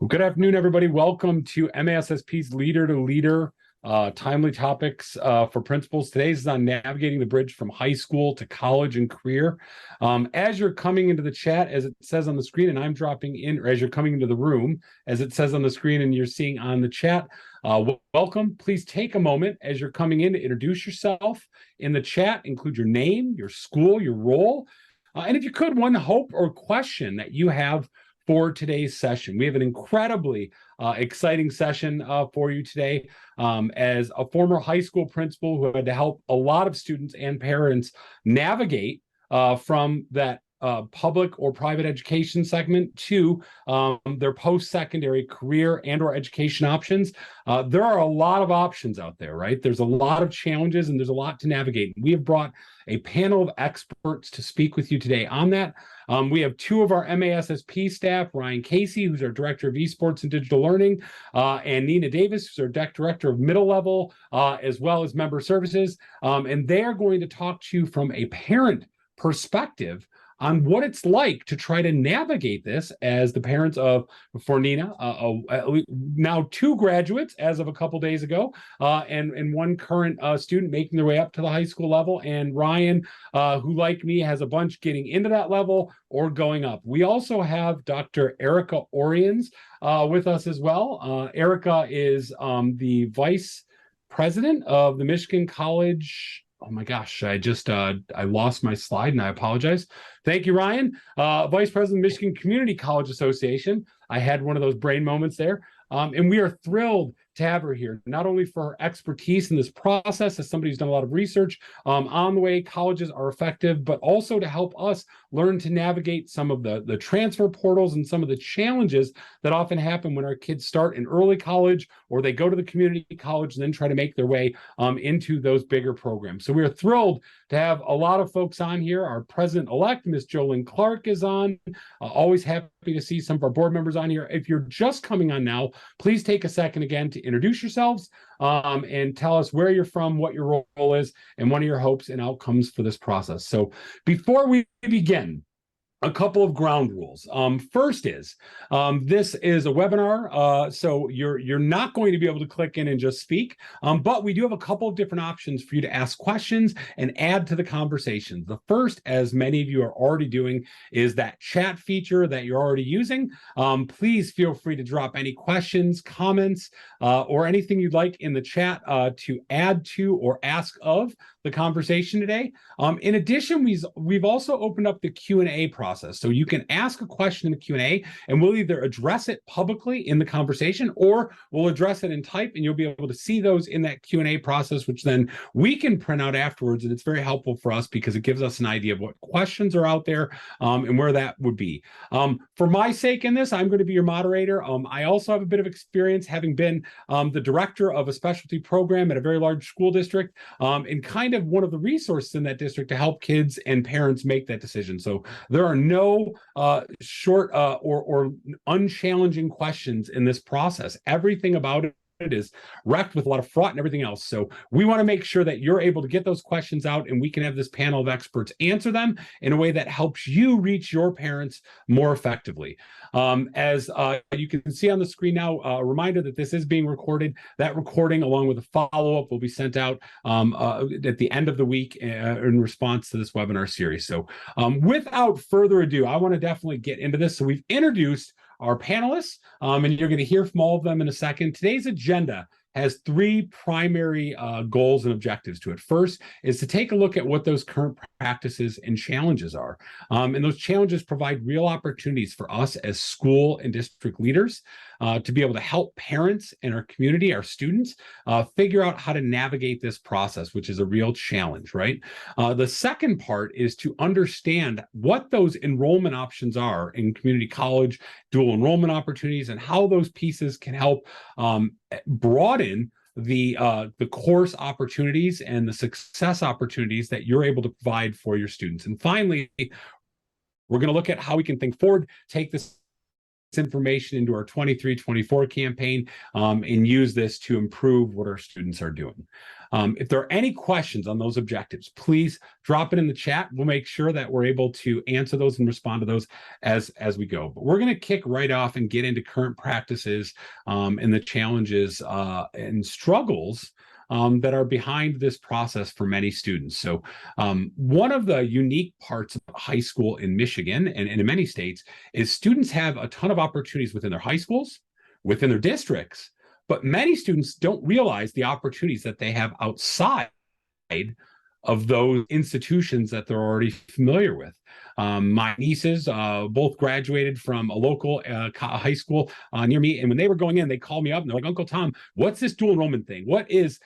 Well, good afternoon, everybody. Welcome to MASSP's Leader to Leader, timely topics for principals. Today's is on navigating the bridge from high school to college and career. As you're coming into the chat, as it says on the screen, and I'm dropping in, or as you're coming into the room, as it says on the screen and you're seeing on the chat, welcome. Please take a moment as you're coming in to introduce yourself in the chat, include your name, your school, your role, and if you could, one hope or question that you have for today's session. We have an incredibly exciting session for you today. As a former high school principal who had to help a lot of students and parents navigate from that public or private education segment to their post-secondary career and or education options. There are a lot of options out there, right? There's a lot of challenges and there's a lot to navigate. We have brought a panel of experts to speak with you today on that. We have two of our MASSP staff, Ryan Casey, who's our Director of Esports and Digital Learning, and Nina Davis, who's our Director of Middle Level, as well as Member Services. And they are going to talk to you from a parent perspective on what it's like to try to navigate this as the parents of, for Nina, now two graduates as of a couple days ago, and one current student making their way up to the high school level, and Ryan, who like me has a bunch getting into that level or going up. We also have Dr. Erica Oriens with us as well. Erica is the Vice President of the Michigan College. Oh my gosh, I lost my slide and I apologize. Thank you, Ryan. Vice President of Michigan Community College Association. I had one of those brain moments there. And we are thrilled to have her here, not only for her expertise in this process as somebody who's done a lot of research on the way colleges are effective, but also to help us learn to navigate some of the transfer portals and some of the challenges that often happen when our kids start in early college or they go to the community college and then try to make their way into those bigger programs. So we are thrilled to have a lot of folks on here. Our president-elect, Ms. Jolene Clark, is on. Always happy to see some of our board members on here. If you're just coming on now, please take a second again to introduce yourselves and tell us where you're from, what your role is, and one of your hopes and outcomes for this process. So before we begin, a couple of ground rules. First is, this is a webinar, so you're not going to be able to click in and just speak, but we do have a couple of different options for you to ask questions and add to the conversation. The first, as many of you are already doing, is that chat feature that you're already using. Please feel free to drop any questions, comments, or anything you'd like in the chat to add to or ask of the conversation today. In addition, we've also opened up the Q&A process. So you can ask a question in the Q&A and we'll either address it publicly in the conversation or we'll address it in type and you'll be able to see those in that Q&A process, which then we can print out afterwards. And it's very helpful for us because it gives us an idea of what questions are out there and where that would be. For my sake in this, I'm going to be your moderator. I also have a bit of experience having been the director of a specialty program at a very large school district and kind of one of the resources in that district to help kids and parents make that decision. So there are no short or unchallenging questions in this process. Everything about it is wrecked with a lot of fraught and everything else. So we want to make sure that you're able to get those questions out and we can have this panel of experts answer them in a way that helps you reach your parents more effectively. As you can see on the screen now, a reminder that this is being recorded. That recording, along with a follow-up, will be sent out at the end of the week in response to this webinar series. So without further ado, I want to definitely get into this. So we've introduced our panelists, and you're going to hear from all of them in a second. Today's agenda has three primary goals and objectives to it. First is to take a look at what those current practices and challenges are. And those challenges provide real opportunities for us as school and district leaders to be able to help parents in our community, our students, figure out how to navigate this process, which is a real challenge, right? The second part is to understand what those enrollment options are in community college, dual enrollment opportunities, and how those pieces can help broaden the course opportunities and the success opportunities that you're able to provide for your students. And finally, we're going to look at how we can think forward, take this information into our 23-24 campaign and use this to improve what our students are doing. If there are any questions on those objectives, please drop it in the chat. We'll make sure that we're able to answer those and respond to those as we go. But we're going to kick right off and get into current practices and the challenges and struggles that are behind this process for many students. So one of the unique parts of high school in Michigan and in many states is students have a ton of opportunities within their high schools, within their districts, but many students don't realize the opportunities that they have outside of those institutions that they're already familiar with. My nieces both graduated from a local high school near me, and when they were going in, they called me up and they're like, "Uncle Tom, what's this dual enrollment thing? What is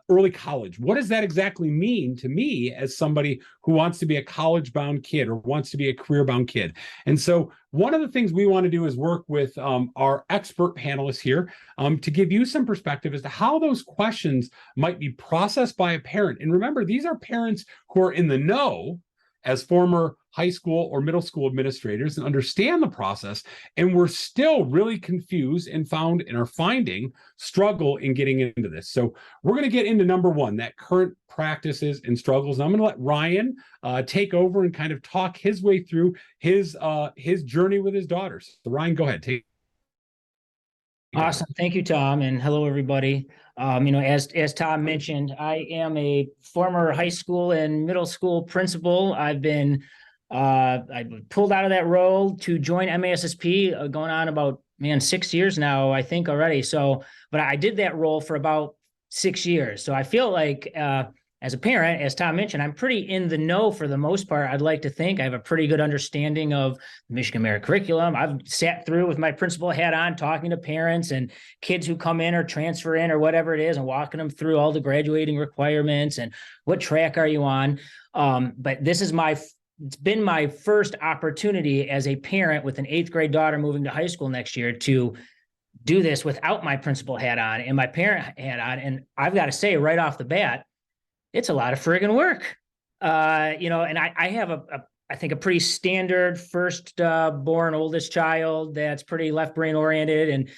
early college? What does that exactly mean to me as somebody who wants to be a college-bound kid or wants to be a career-bound kid?" And so one of the things we want to do is work with our expert panelists here to give you some perspective as to how those questions might be processed by a parent. And remember, these are parents who are in the know as former high school or middle school administrators and understand the process, and we're still really confused and found and are finding struggle in getting into this. So we're going to get into number one, that current practices and struggles. And I'm going to let Ryan take over and kind of talk his way through his journey with his daughters. So Ryan, go ahead. Awesome. Thank you, Tom. And hello, everybody. As Tom mentioned, I am a former high school and middle school principal. I've been I pulled out of that role to join MASSP going on about, 6 years now, I think already. So, but I did that role for about 6 years. So I feel like as a parent, as Tom mentioned, I'm pretty in the know for the most part. I'd like to think I have a pretty good understanding of the Michigan Merit Curriculum. I've sat through with my principal hat on, talking to parents and kids who come in or transfer in or whatever it is, and walking them through all the graduating requirements and what track are you on. But this is it's been my first opportunity as a parent with an 8th grade daughter moving to high school next year to do this without my principal hat on and my parent hat on. And I've got to say right off the bat, it's a lot of friggin' work. And I have I think a pretty standard first born oldest child that's pretty left brain oriented and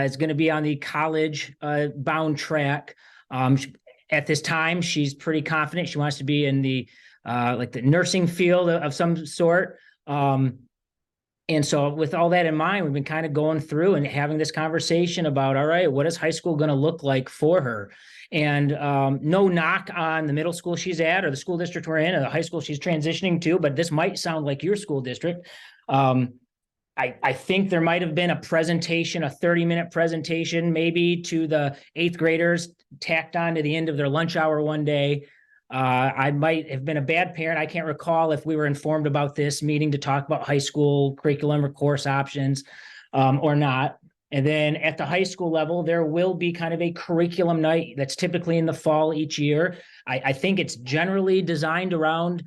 is going to be on the college bound track. At this time, she's pretty confident. She wants to be in the the nursing field of some sort. And so with all that in mind, we've been kind of going through and having this conversation about, all right, what is high school going to look like for her? And no knock on the middle school she's at or the school district we're in or the high school she's transitioning to, but this might sound like your school district. I think there might have been a presentation, a 30-minute presentation, maybe to the 8th graders tacked on to the end of their lunch hour one day. I might have been a bad parent. I can't recall if we were informed about this meeting to talk about high school curriculum or course options or not. And then at the high school level, there will be kind of a curriculum night that's typically in the fall each year. I think it's generally designed around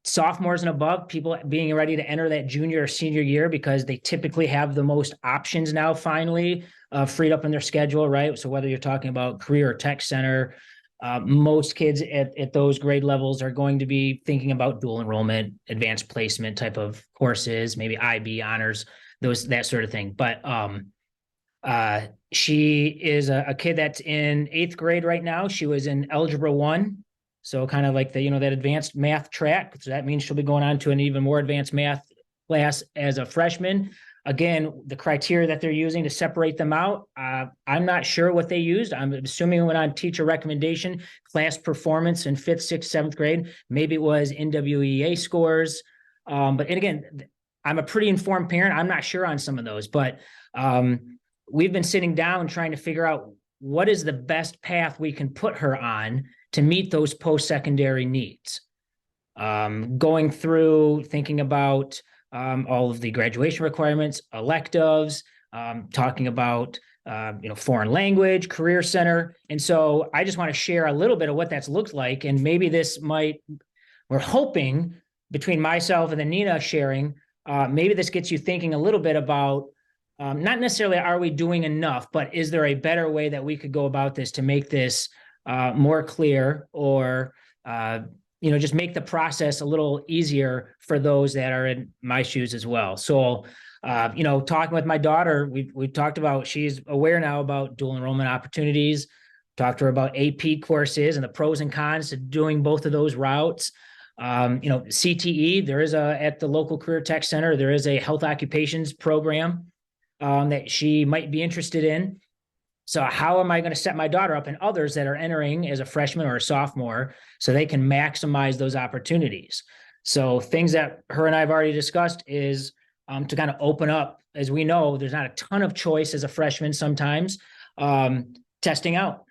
sophomores and above, people being ready to enter that junior or senior year because they typically have the most options now finally freed up in their schedule, right? So whether you're talking about career or tech center, most kids at those grade levels are going to be thinking about dual enrollment, advanced placement type of courses, maybe IB honors, that sort of thing. But she is a kid that's in 8th grade right now. She was in Algebra 1. So kind of like that advanced math track. So that means she'll be going on to an even more advanced math class as a freshman. Again, the criteria that they're using to separate them out, I'm not sure what they used. I'm assuming it went on teacher recommendation, class performance in 5th, 6th, 7th grade. Maybe it was NWEA scores. And again, I'm a pretty informed parent. I'm not sure on some of those, but we've been sitting down trying to figure out what is the best path we can put her on to meet those post-secondary needs. Going through, thinking about all of the graduation requirements, electives, talking about foreign language, career center. And so I just want to share a little bit of what that's looked like. And maybe we're hoping between myself and then Nina sharing, maybe this gets you thinking a little bit about not necessarily are we doing enough, but is there a better way that we could go about this to make this more clear or just make the process a little easier for those that are in my shoes as well. So Talking with my daughter, we've talked about, she's aware now about dual enrollment opportunities. Talked to her about AP courses and the pros and cons to doing both of those routes. CTE, there is at the local career tech center, there is a health occupations program that she might be interested in. So how am I going to set my daughter up and others that are entering as a freshman or a sophomore so they can maximize those opportunities? So things that her and I have already discussed is to kind of open up. As we know, there's not a ton of choice as a freshman sometimes. Testing out.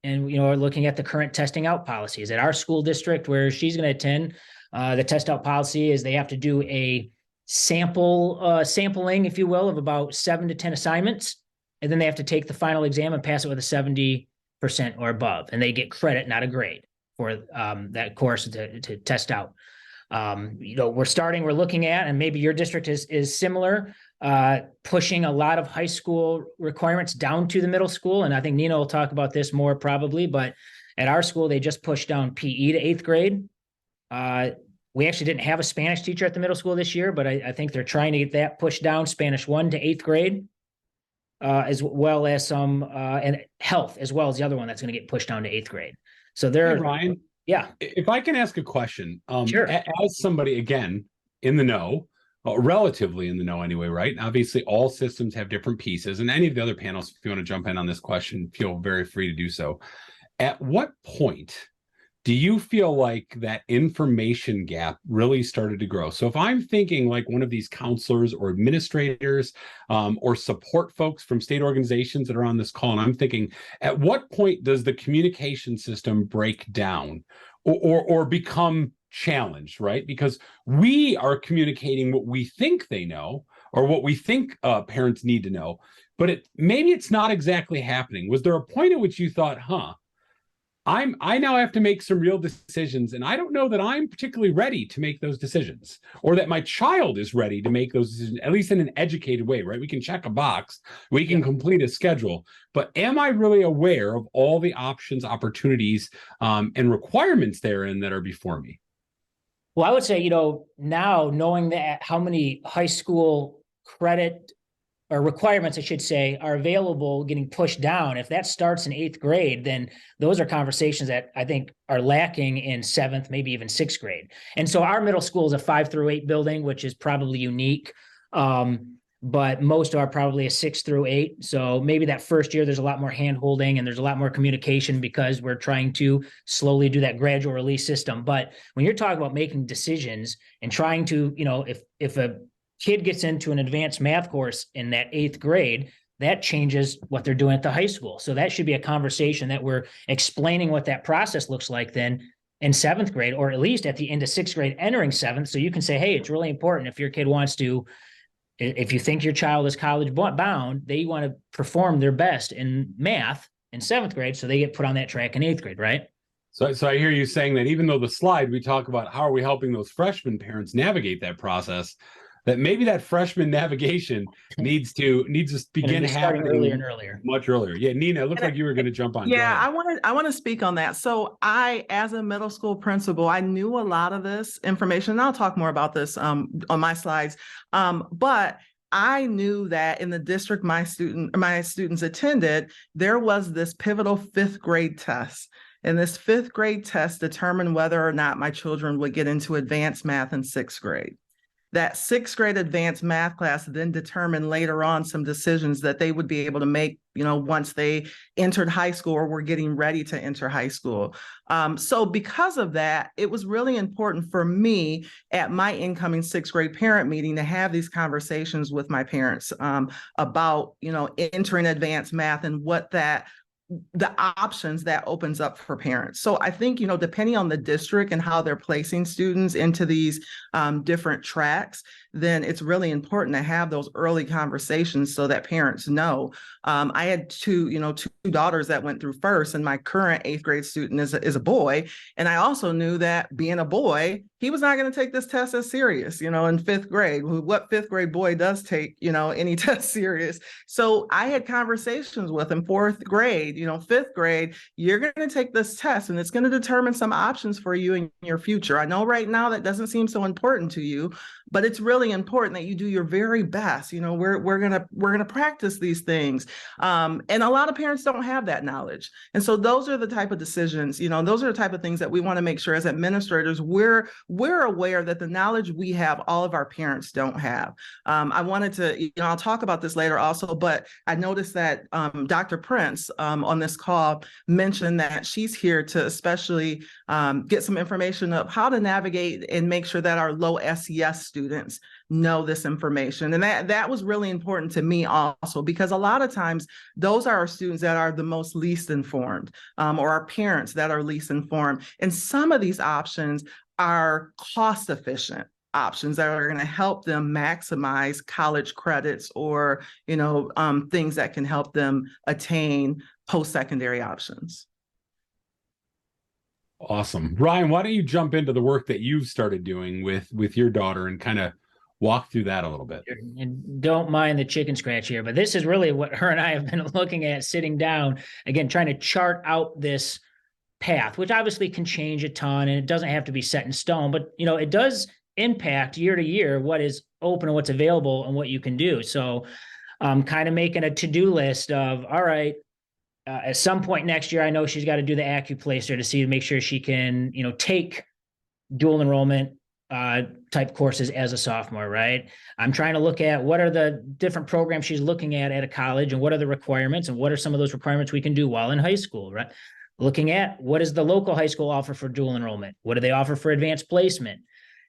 And, looking at the current testing out policies at our school district where she's going to attend, the test out policy is they have to do a sampling, if you will, of about 7 to 10 assignments. And then they have to take the final exam and pass it with a 70% or above. And they get credit, not a grade, for that course to test out. We're looking at, and maybe your district is similar, pushing a lot of high school requirements down to the middle school. And I think Nina will talk about this more probably, but at our school, they just pushed down PE to 8th grade. We actually didn't have a Spanish teacher at the middle school this year, but I think they're trying to get that pushed down, Spanish 1 to 8th grade, as well as some, and health as well as the other one that's going to get pushed down to 8th grade. So they're, Hey, Ryan, yeah. If I can ask a question, Sure. As somebody, again, in the know, relatively in the know anyway, right? Obviously, all systems have different pieces, and any of the other panels, if you want to jump in on this question, feel very free to do so. At what point do you feel like that information gap really started to grow? So if I'm thinking like one of these counselors or administrators or support folks from state organizations that are on this call, and I'm thinking, at what point does the communication system break down or become challenged, right? Because we are communicating what we think they know or what we think parents need to know, but maybe it's not exactly happening. Was there a point at which you thought, I now have to make some real decisions, and I don't know that I'm particularly ready to make those decisions, or that my child is ready to make those decisions, at least in an educated way, right? We can check a box, we can complete a schedule, but am I really aware of all the options, opportunities, and requirements therein that are before me? Well, I would say, now knowing that how many high school credit or requirements, I should say, are available getting pushed down. If that starts in 8th grade, then those are conversations that I think are lacking in 7th, maybe even 6th grade. And so our middle school is a 5 through 8 building, which is probably unique. But most are probably a 6 through 8. So maybe that first year, there's a lot more hand holding and there's a lot more communication because we're trying to slowly do that gradual release system. But when you're talking about making decisions and trying to, if a kid gets into an advanced math course in that 8th grade, that changes what they're doing at the high school. So that should be a conversation that we're explaining what that process looks like then in 7th grade, or at least at the end of 6th grade, entering 7th. So you can say, hey, it's really important if your kid wants to, if you think your child is college bound, they want to perform their best in math in 7th grade. So they get put on that track in 8th grade, right? So I hear you saying that even though the slide, we talk about how are we helping those freshman parents navigate that process, that maybe that freshman navigation needs to begin happening earlier and earlier. Much earlier. Yeah, Nina, it looked like you were going to jump on. Yeah, I want to speak on that. So I, as a middle school principal, I knew a lot of this information. And I'll talk more about this on my slides. But I knew that in the district my students attended, there was this pivotal 5th grade test. And this 5th grade test determined whether or not my children would get into advanced math in 6th grade. That 6th grade advanced math class then determined later on some decisions that they would be able to make, once they entered high school or were getting ready to enter high school. So because of that, it was really important for me at my incoming 6th grade parent meeting to have these conversations with my parents about, entering advanced math and what the options that opens up for parents. So I think, depending on the district and how they're placing students into these different tracks, then it's really important to have those early conversations so that parents know. I had two daughters that went through first, and my current 8th grade student is a boy. And I also knew that being a boy, he was not going to take this test as serious, in 5th grade. What 5th grade boy does take, any test serious? So I had conversations with him. 4th grade, 5th grade, you're going to take this test and it's going to determine some options for you in your future. I know right now that doesn't seem so important to you, but it's really important that you do your very best. We're gonna practice these things, and a lot of parents don't have that knowledge. And so those are the type of decisions, those are the type of things that we want to make sure as administrators we're aware that the knowledge we have, all of our parents don't have. I wanted to, I'll talk about this later also, but I noticed that Dr. Prince on this call mentioned that she's here to especially get some information of how to navigate and make sure that our low SES students know this information. And that was really important to me also, because a lot of times those are our students that are the most least informed, or our parents that are least informed. And some of these options are cost efficient options that are going to help them maximize college credits, or things that can help them attain post-secondary options. Awesome. Ryan, why don't you jump into the work that you've started doing with your daughter and kind of walk through that a little bit? And don't mind the chicken scratch here, but this is really what her and I have been looking at, sitting down, again, trying to chart out this path, which obviously can change a ton, and it doesn't have to be set in stone, but it does impact year to year what is open and what's available and what you can do. So kind of making a to-do list of, all right, at some point next year, I know she's got to do the AccuPlacer to make sure she can, take dual enrollment type courses as a sophomore, right? I'm trying to look at what are the different programs she's looking at a college, and what are the requirements, and what are some of those requirements we can do while in high school, right? Looking at what does the local high school offer for dual enrollment? What do they offer for advanced placement?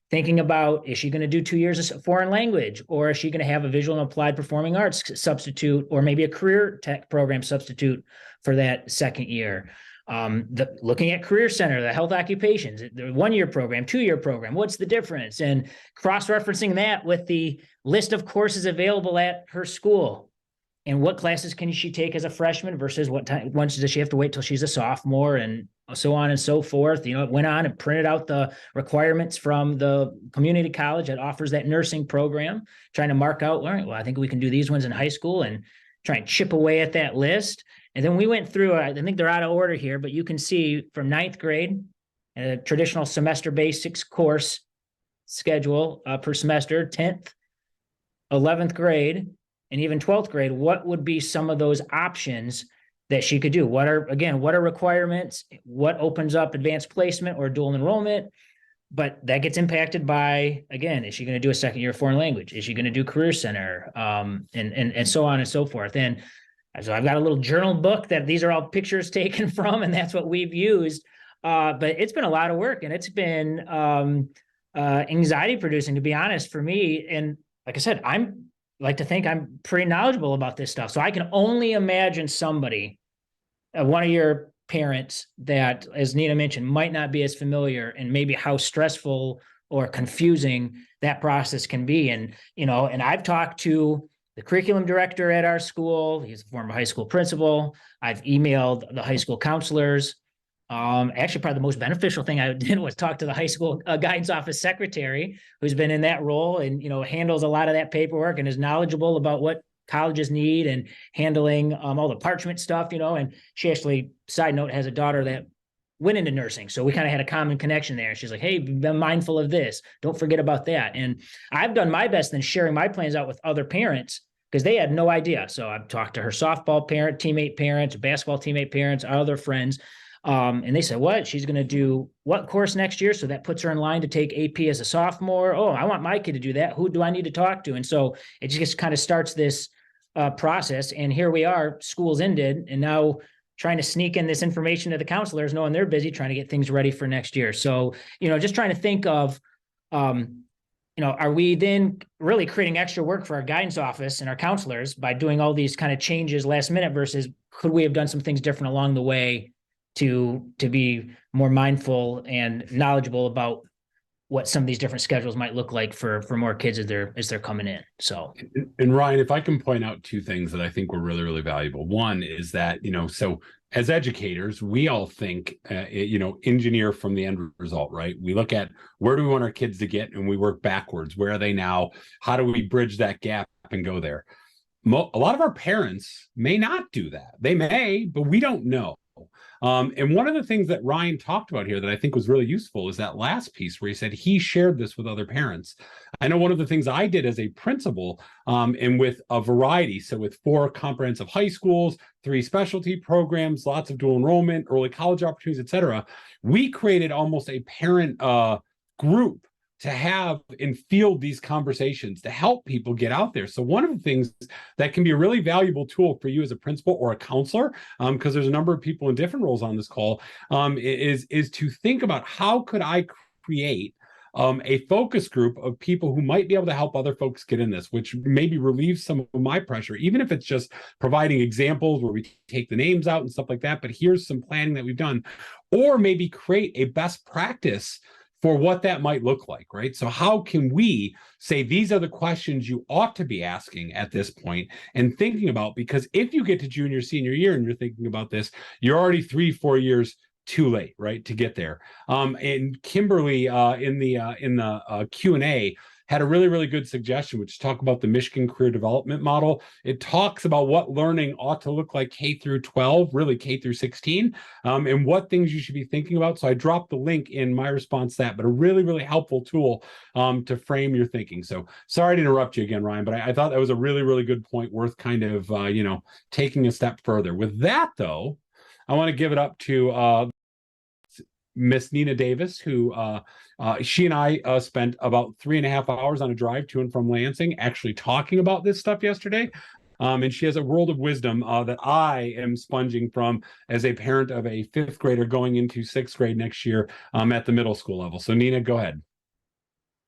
Thinking about, is she going to do 2 years of foreign language, or is she going to have a visual and applied performing arts substitute, or maybe a career tech program substitute for that second year? Looking at Career Center, the health occupations, the 1-year program, 2-year program, what's the difference? And cross-referencing that with the list of courses available at her school. And what classes can she take as a freshman versus what time, once does she have to wait till she's a sophomore, and so on and so forth. It went on and printed out the requirements from the community college that offers that nursing program, trying to mark out, all right, well, I think we can do these ones in high school, and try and chip away at that list. And then we went through, I think they're out of order here, but you can see from 9th grade, a traditional semester-based 6-course schedule per semester, 10th, 11th grade, and even 12th grade, what would be some of those options that she could do? What are requirements? What opens up advanced placement or dual enrollment? But that gets impacted by, again, is she going to do a second year of foreign language? Is she going to do Career Center? And so on and so forth. And so I've got a little journal book that these are all pictures taken from, and that's what we've used. But it's been a lot of work, and it's been anxiety producing, to be honest, for me. And like I said, I'm like to think I'm pretty knowledgeable about this stuff. So I can only imagine somebody, one of your parents that, as Nina mentioned, might not be as familiar, and maybe how stressful or confusing that process can be. And, and I've talked to the curriculum director at our school. He's a former high school principal. I've emailed the high school counselors. Actually, probably the most beneficial thing I did was talk to the high school guidance office secretary, who's been in that role and, handles a lot of that paperwork and is knowledgeable about what colleges need and handling all the parchment stuff, and she actually, side note, has a daughter that went into nursing. So we kind of had a common connection there. She's like, hey, be mindful of this. Don't forget about that. And I've done my best in sharing my plans out with other parents, because they had no idea. So I've talked to her softball parent, teammate parents, basketball teammate parents, our other friends. And they said, what? She's going to do what course next year? So that puts her in line to take AP as a sophomore. Oh, I want my kid to do that. Who do I need to talk to? And so it just kind of starts this process. And here we are, school's ended, and now trying to sneak in this information to the counselors, knowing they're busy trying to get things ready for next year. So, just trying to think of, are we then really creating extra work for our guidance office and our counselors by doing all these kind of changes last minute, versus could we have done some things different along the way to be more mindful and knowledgeable about what some of these different schedules might look like for more kids as they're coming in. So, and Ryan, if I can point out 2 things that I think were really, really valuable. One is that, so as educators, we all think, engineer from the end result, right? We look at where do we want our kids to get, and we work backwards. Where are they now? How do we bridge that gap and go there? A lot of our parents may not do that. They may, but we don't know. And one of the things that Ryan talked about here that I think was really useful is that last piece where he said he shared this with other parents. I know one of the things I did as a principal, and with a variety, so with 4 comprehensive high schools, 3 specialty programs, lots of dual enrollment, early college opportunities, et cetera, we created almost a parent group to have and field these conversations to help people get out there. So one of the things that can be a really valuable tool for you as a principal or a counselor, because there's a number of people in different roles on this call, is to think about how could I create a focus group of people who might be able to help other folks get in this, which maybe relieves some of my pressure, even if it's just providing examples where we take the names out and stuff like that. But here's some planning that we've done, or maybe create a best practice for what that might look like, right? So how can we say these are the questions you ought to be asking at this point and thinking about? Because if you get to junior, senior year and you're thinking about this, you're already 3-4 years too late, right, to get there. And Kimberly in the Q&A had a really, really good suggestion, which is talk about the Michigan Career Development Model. It talks about what learning ought to look like K through 12, really K through 16, and what things you should be thinking about. So I dropped the link in my response to that, but a really, really helpful tool to frame your thinking. So sorry to interrupt you again, Ryan, but I thought that was a really, really good point worth kind of, taking a step further. With that, though, I want to give it up to Miss Nina Davis, who she and I spent about 3.5 hours on a drive to and from Lansing actually talking about this stuff yesterday. And she has a world of wisdom that I am sponging from as a parent of a 5th grader going into 6th grade next year at the middle school level. So Nina, go ahead.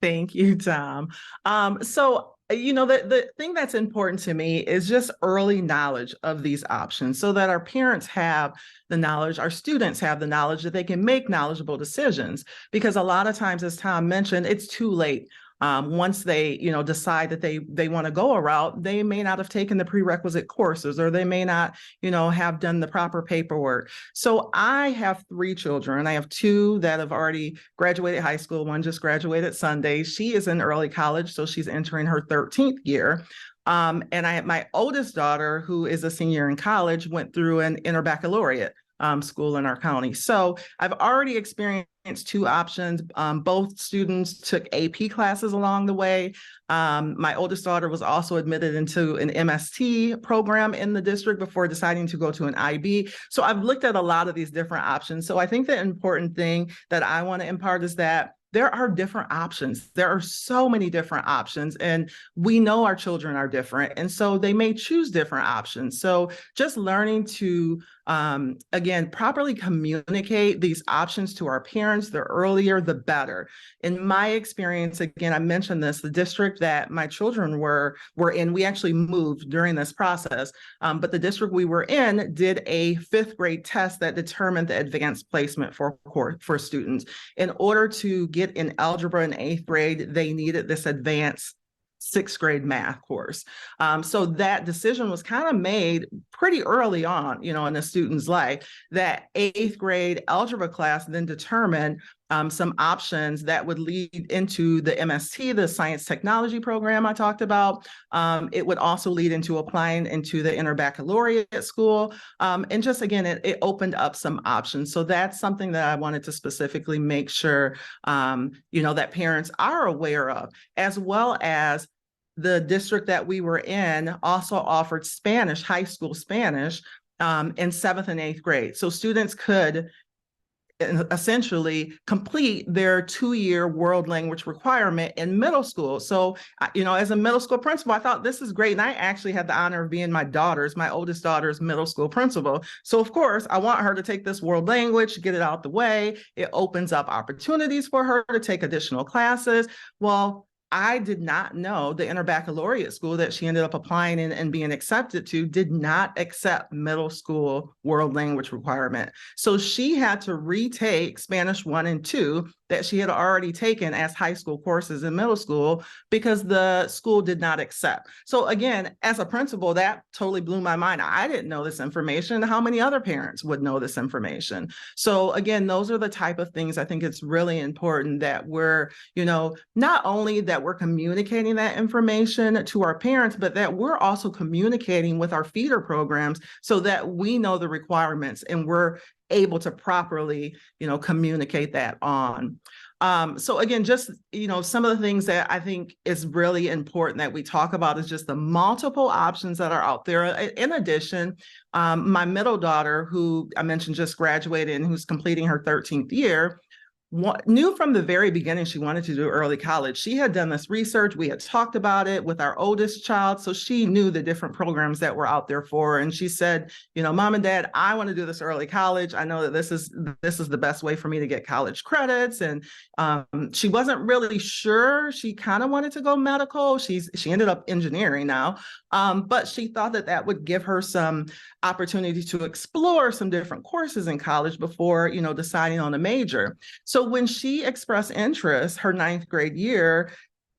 Thank you, Tom. The thing that's important to me is just early knowledge of these options so that our parents have the knowledge, our students have the knowledge that they can make knowledgeable decisions. Because a lot of times, as Tom mentioned, it's too late. Once they, decide that they want to go a route, they may not have taken the prerequisite courses, or they may not, have done the proper paperwork. So I have 3 children. I have 2 that have already graduated high school. One just graduated Sunday. She is in early college, so she's entering her 13th year. And I have my oldest daughter, who is a senior in college, went through an interbaccalaureate school in our county. So I've already experienced 2 options. Both students took AP classes along the way. My oldest daughter was also admitted into an MST program in the district before deciding to go to an IB. So I've looked at a lot of these different options. So I think the important thing that I want to impart is that there are different options. There are so many different options, and we know our children are different, and so they may choose different options. So just learning to, again, properly communicate these options to our parents, the earlier, the better. In my experience, again, I mentioned this, the district that my children were in, we actually moved during this process, but the district we were in did a 5th grade test that determined the advanced placement for students. In order to get in algebra in 8th grade, they needed this advanced 6th grade math course. So that decision was kind of made pretty early on, in a student's life. That 8th grade algebra class then determined some options that would lead into the MST, the science technology program I talked about. It would also lead into applying into the interbaccalaureate school. And just again, it opened up some options. So that's something that I wanted to specifically make sure, that parents are aware of, as well as the district that we were in also offered Spanish, high school Spanish, in 7th and 8th grade. So students could essentially complete their 2-year world language requirement in middle school. So, as a middle school principal, I thought this is great. And I actually had the honor of being my oldest daughter's middle school principal. So of course, I want her to take this world language, get it out the way. It opens up opportunities for her to take additional classes. Well, I did not know the interbaccalaureate school that she ended up applying in and being accepted to did not accept middle school world language requirement. So she had to retake Spanish 1 and 2 that she had already taken as high school courses in middle school because the school did not accept. So again, as a principal, that totally blew my mind. I didn't know this information. How many other parents would know this information? So again, those are the type of things I think it's really important that we're, not only that we're communicating that information to our parents, but that we're also communicating with our feeder programs so that we know the requirements and we're able to properly, communicate that on. So again, just, some of the things that I think is really important that we talk about is just the multiple options that are out there. In addition, my middle daughter, who I mentioned just graduated and who's completing her 13th year, knew from the very beginning she wanted to do early college. She had done this research. We had talked about it with our oldest child. So she knew the different programs that were out there for her. And she said, Mom and Dad, I want to do this early college. I know that this is the best way for me to get college credits. And she wasn't really sure. She kind of wanted to go medical. She ended up engineering now. But she thought that would give her some opportunity to explore some different courses in college before, deciding on a major. So when she expressed interest her 9th grade year,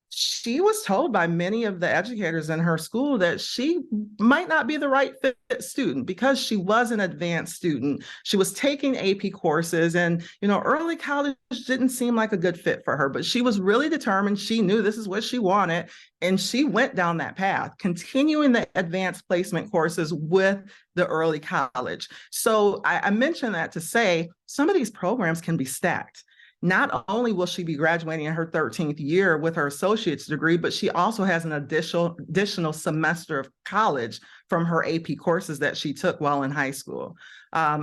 she was told by many of the educators in her school that she might not be the right fit student because she was an advanced student. She was taking AP courses and, early college didn't seem like a good fit for her, but she was really determined. She knew this is what she wanted. And she went down that path, continuing the advanced placement courses with the early college. So I mentioned that to say some of these programs can be stacked. Not only will she be graduating in her 13th year with her associate's degree, but she also has an additional semester of college from her AP courses that she took while in high school.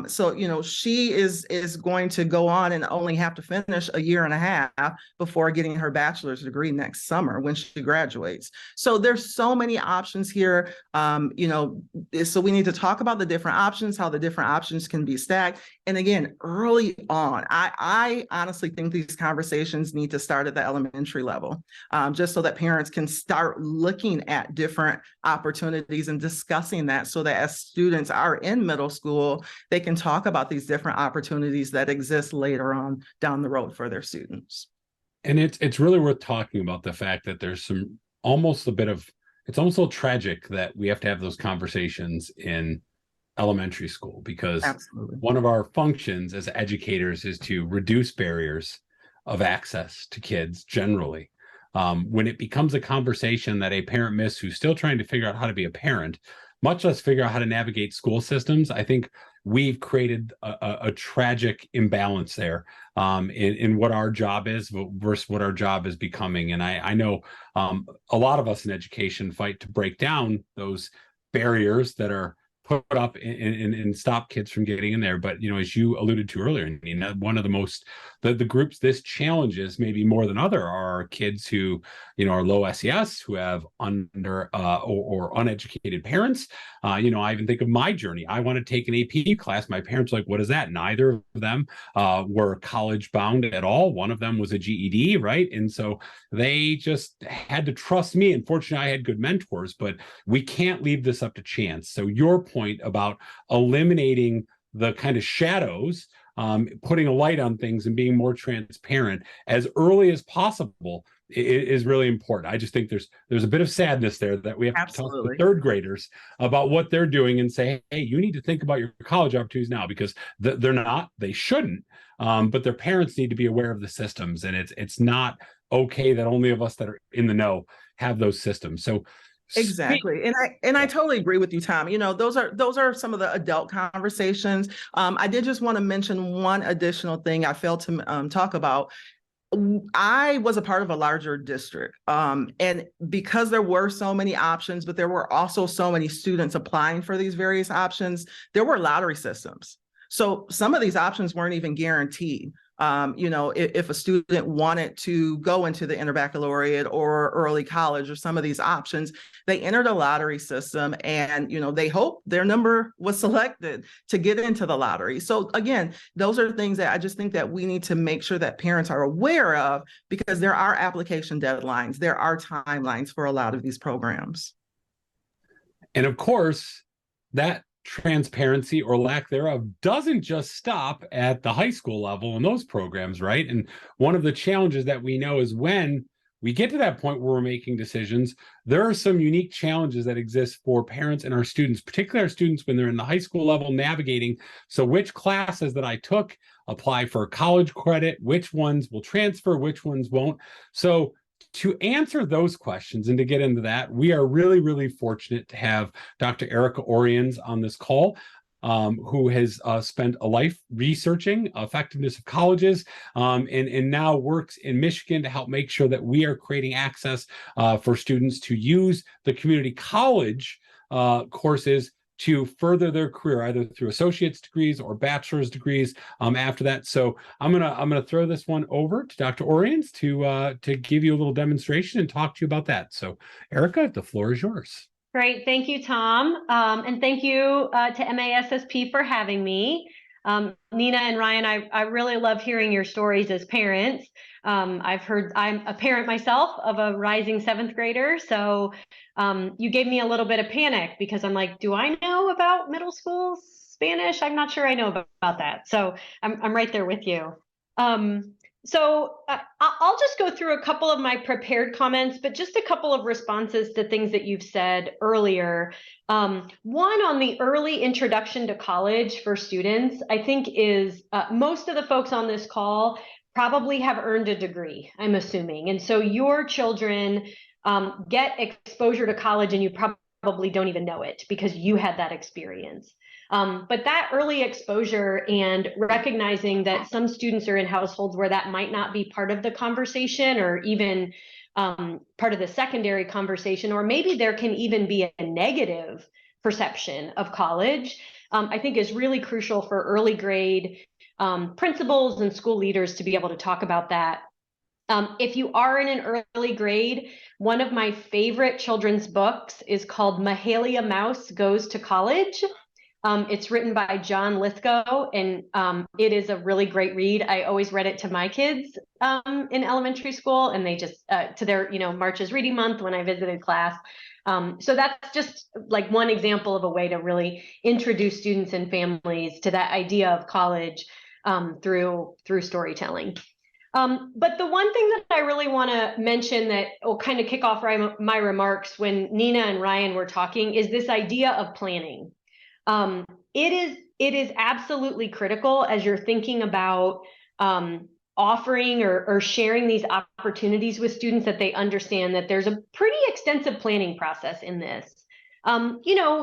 So, she is going to go on and only have to finish a year and a half before getting her bachelor's degree next summer when she graduates. So there's so many options here. So we need to talk about the different options, how the different options can be stacked. And again, early on, I honestly think these conversations need to start at the elementary level, just so that parents can start looking at different opportunities and discussing that so that as students are in middle school, they can talk about these different opportunities that exist later on down the road for their students. And it's really worth talking about the fact that there's it's almost a little tragic that we have to have those conversations in elementary school, because Absolutely. One of our functions as educators is to reduce barriers of access to kids generally. When it becomes a conversation that a parent miss who's still trying to figure out how to be a parent, much less figure out how to navigate school systems, I think we've created a tragic imbalance there in what our job is versus what our job is becoming. And I know a lot of us in education fight to break down those barriers that are put up and stop kids from getting in there. But, as you alluded to earlier, one of the groups this challenges maybe more than other are kids who, are low SES, who have under or uneducated parents. I even think of my journey. I want to take an AP class. My parents were like, what is that? Neither of them were college bound at all. One of them was a GED, right? And so they just had to trust me. And fortunately, I had good mentors, but we can't leave this up to chance. So your point about eliminating the kind of shadows, putting a light on things and being more transparent as early as possible is really important. I just think there's a bit of sadness there that we have Absolutely. to talk to third graders about what they're doing and say, hey, you need to think about your college opportunities now, because they shouldn't, but their parents need to be aware of the systems, and it's not okay that only of us that are in the know have those systems. So Exactly. And I totally agree with you, Tom. Those are some of the adult conversations. I did just want to mention one additional thing I failed to talk about. I was a part of a larger district. And because there were so many options, but there were also so many students applying for these various options, there were lottery systems. So some of these options weren't even guaranteed. If a student wanted to go into the interbaccalaureate or early college or some of these options, they entered a lottery system and, they hope their number was selected to get into the lottery. So again, those are things that I just think that we need to make sure that parents are aware of, because there are application deadlines, there are timelines for a lot of these programs. And of course, that transparency or lack thereof doesn't just stop at the high school level in those programs, right? And one of the challenges that we know is when we get to that point where we're making decisions, there are some unique challenges that exist for parents and our students, particularly our students when they're in the high school level navigating. So which classes that I took apply for college credit, which ones will transfer, which ones won't. So to answer those questions and to get into that, we are really, really fortunate to have Dr. Erica Oriens on this call, who has spent a life researching effectiveness of colleges, and now works in Michigan to help make sure that we are creating access for students to use the community college courses to further their career, either through associate's degrees or bachelor's degrees after that. So I'm gonna throw this one over to Dr. Oriens to give you a little demonstration and talk to you about that. So Erica, the floor is yours. Great, thank you, Tom, and thank you to MASSP for having me. Nina and Ryan, I really love hearing your stories as parents. I'm a parent myself of a rising 7th grader, so you gave me a little bit of panic because I'm like, do I know about middle school Spanish? I'm not sure I know about that. So I'm right there with you. So I'll just go through a couple of my prepared comments, but just a couple of responses to things that you've said earlier. One on the early introduction to college for students, I think is most of the folks on this call probably have earned a degree, I'm assuming. And so your children get exposure to college and you probably don't even know it because you had that experience. But that early exposure and recognizing that some students are in households where that might not be part of the conversation or even part of the secondary conversation, or maybe there can even be a negative perception of college, I think is really crucial for early grade principals and school leaders to be able to talk about that. If you are in an early grade, one of my favorite children's books is called Mahalia Mouse Goes to College. It's written by John Lithgow, and it is a really great read. I always read it to my kids in elementary school, and they just to their March's Reading Month when I visited class. So that's just like one example of a way to really introduce students and families to that idea of college through storytelling. But the one thing that I really want to mention that will kind of kick off my remarks when Nina and Ryan were talking is this idea of planning. It is absolutely critical as you're thinking about offering or sharing these opportunities with students that they understand that there's a pretty extensive planning process in this.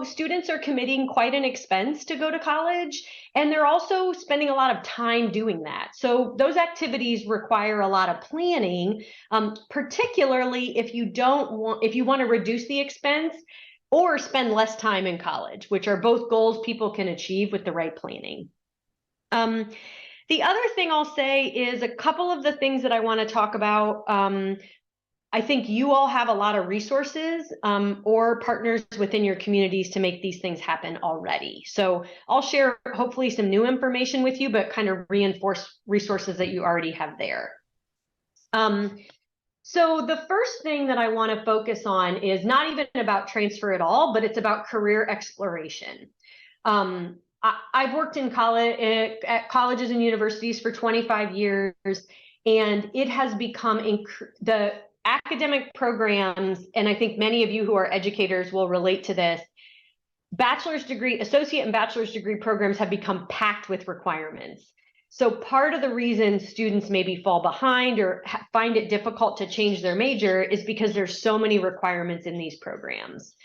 Students are committing quite an expense to go to college, and they're also spending a lot of time doing that. So those activities require a lot of planning, particularly if you want to reduce the expense or spend less time in college, which are both goals people can achieve with the right planning. The other thing I'll say is a couple of the things that I want to talk about. I think you all have a lot of resources or partners within your communities to make these things happen already. So I'll share hopefully some new information with you, but kind of reinforce resources that you already have there. So the first thing that I want to focus on is not even about transfer at all, but it's about career exploration. I've worked in at colleges and universities for 25 years, and it has become the academic programs, and I think many of you who are educators will relate to this, associate and bachelor's degree programs have become packed with requirements. So part of the reason students maybe fall behind or find it difficult to change their major is because there's so many requirements in these programs.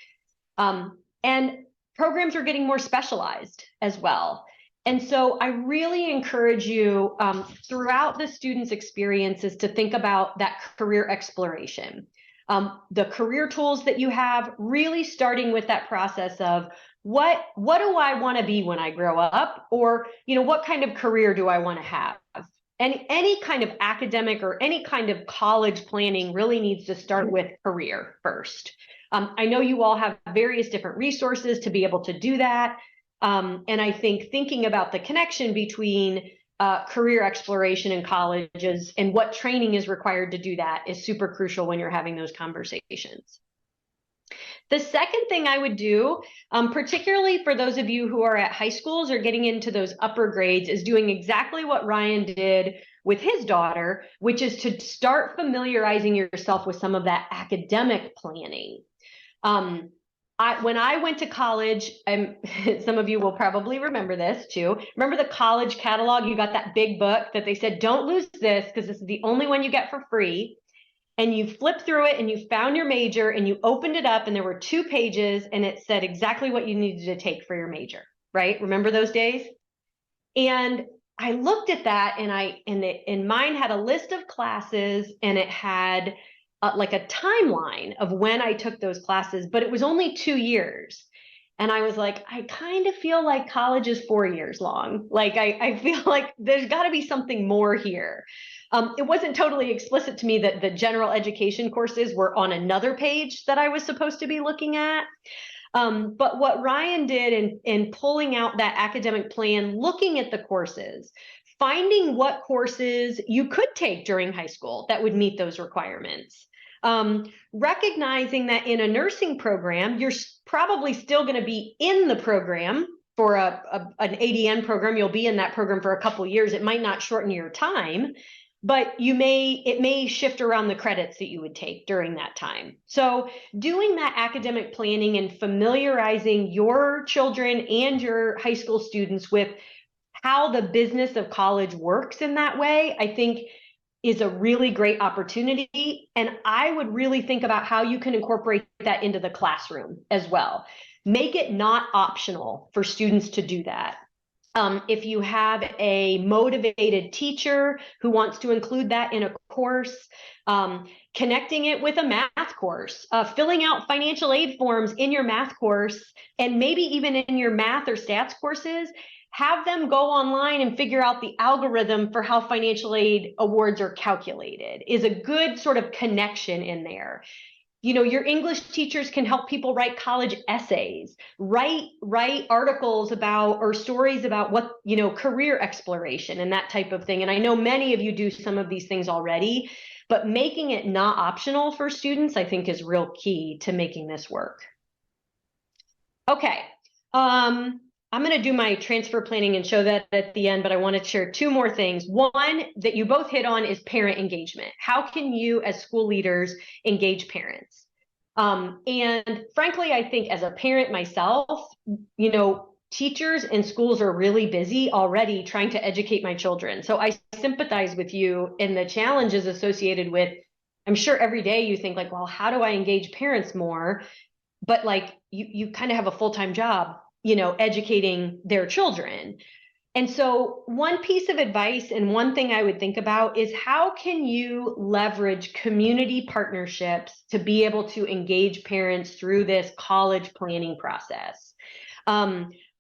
And programs are getting more specialized as well. And so I really encourage you throughout the students' experiences to think about that career exploration. The career tools that you have, really starting with that process of what do I want to be when I grow up? Or, what kind of career do I want to have? And any kind of academic or any kind of college planning really needs to start with career first. I know you all have various different resources to be able to do that. And I think thinking about the connection between career exploration in colleges and what training is required to do that is super crucial when you're having those conversations. The second thing I would do, particularly for those of you who are at high schools or getting into those upper grades, is doing exactly what Ryan did with his daughter, which is to start familiarizing yourself with some of that academic planning. When I went to college, some of you will probably remember this too. Remember the college catalog? You got that big book that they said, don't lose this because this is the only one you get for free. And you flipped through it and you found your major and you opened it up and there were 2 pages and it said exactly what you needed to take for your major, right? Remember those days? And I looked at that and mine had a list of classes and it had like a timeline of when I took those classes, but it was only 2 years. And I was like, I kind of feel like college is 4 years long. Like I feel like there's got to be something more here. It wasn't totally explicit to me that the general education courses were on another page that I was supposed to be looking at. But what Ryan did in pulling out that academic plan, looking at the courses, finding what courses you could take during high school that would meet those requirements. Recognizing that in a nursing program, you're probably still going to be in the program for an ADN program. You'll be in that program for a couple of years. It might not shorten your time, but it may shift around the credits that you would take during that time. So doing that academic planning and familiarizing your children and your high school students with how the business of college works in that way, I think is a really great opportunity. And I would really think about how you can incorporate that into the classroom as well. Make it not optional for students to do that. If you have a motivated teacher who wants to include that in a course, connecting it with a math course, filling out financial aid forms in your math course, and maybe even in your math or stats courses, have them go online and figure out the algorithm for how financial aid awards are calculated is a good sort of connection in there. You know, your English teachers can help people write college essays, write articles about or stories about what, you know, career exploration and that type of thing. And I know many of you do some of these things already, but making it not optional for students, I think, is real key to making this work. Okay. I'm going to do my transfer planning and show that at the end, but I want to share 2 more things. One that you both hit on is parent engagement. How can you as school leaders engage parents? And frankly, I think as a parent myself, you know, teachers and schools are really busy already trying to educate my children. So I sympathize with you in the challenges associated with, I'm sure every day you think like, well, how do I engage parents more? But like you kind of have a full-time job, you know, educating their children. And so one piece of advice and one thing I would think about is how can you leverage community partnerships to be able to engage parents through this college planning process?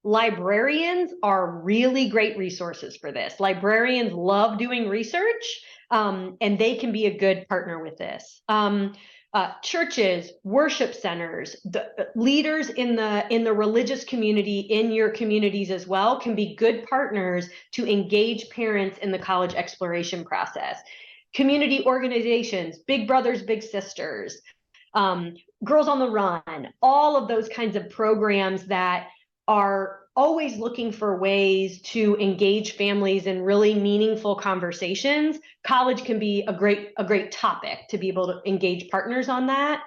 Librarians are really great resources for this. Librarians love doing research, and they can be a good partner with this. Churches, worship centers, the leaders in the religious community in your communities as well can be good partners to engage parents in the college exploration process. Community organizations, big brothers, big sisters, Girls on the Run, all of those kinds of programs that are always looking for ways to engage families in really meaningful conversations. College can be a great topic to be able to engage partners on that.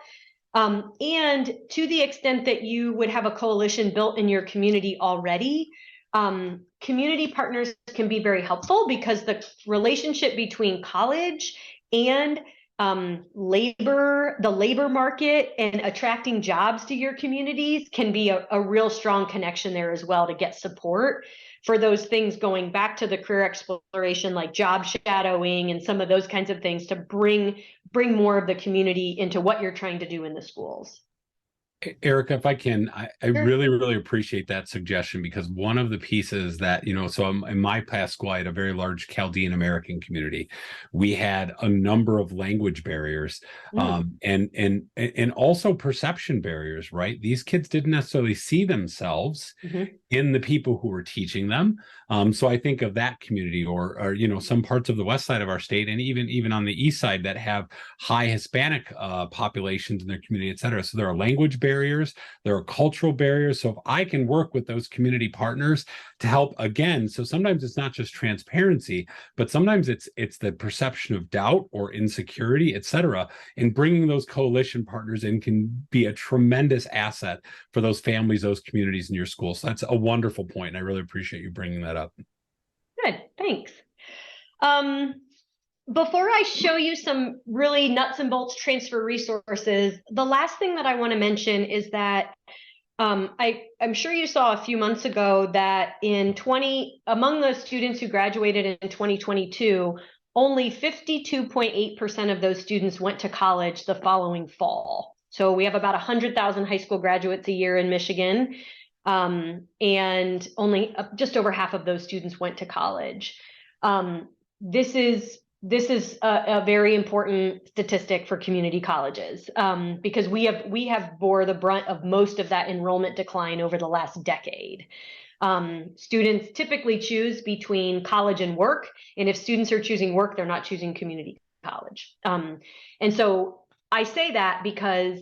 And to the extent that you would have a coalition built in your community already, community partners can be very helpful because the relationship between college and the labor market and attracting jobs to your communities can be a real strong connection there as well to get support for those things going back to the career exploration, like job shadowing and some of those kinds of things to bring more of the community into what you're trying to do in the schools. Erica, if I can, I Sure. really appreciate that suggestion, because one of the pieces that, you know, so in my past school, I had a very large Chaldean American community. We had a number of language barriers, and also perception barriers, right? These kids didn't necessarily see themselves in the people who were teaching them. So I think of that community or, you know, some parts of the west side of our state and even on the east side that have high Hispanic populations in their community, et cetera. So there are language barriers barriers, there are cultural barriers. So if I can work with those community partners to help, again, so sometimes it's not just transparency, but sometimes it's the perception of doubt or insecurity, et cetera. And bringing those coalition partners in can be a tremendous asset for those families, those communities in your school. So that's a wonderful point. I really appreciate you bringing that up. Good, thanks. Before I show you some really nuts and bolts transfer resources, the last thing that I want to mention is that I'm sure you saw a few months ago that among the students who graduated in 2022, only 52.8% of those students went to college the following fall. So we have about 100,000 high school graduates a year in Michigan, and only just over half of those students went to college. This is a very important statistic for community colleges, because we have bore the brunt of most of that enrollment decline over the last decade. Students typically choose between college and work, and if students are choosing work, they're not choosing community college. And so I say that because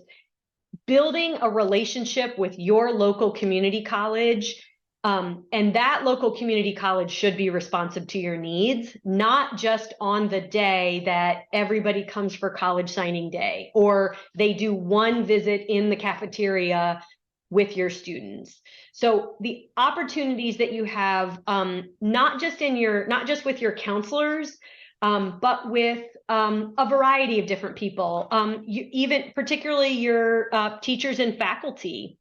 building a relationship with your local community college, and that local community college should be responsive to your needs, not just on the day that everybody comes for college signing day, or they do one visit in the cafeteria with your students. So the opportunities that you have, not just with your counselors, but with a variety of different people, even particularly your teachers and faculty,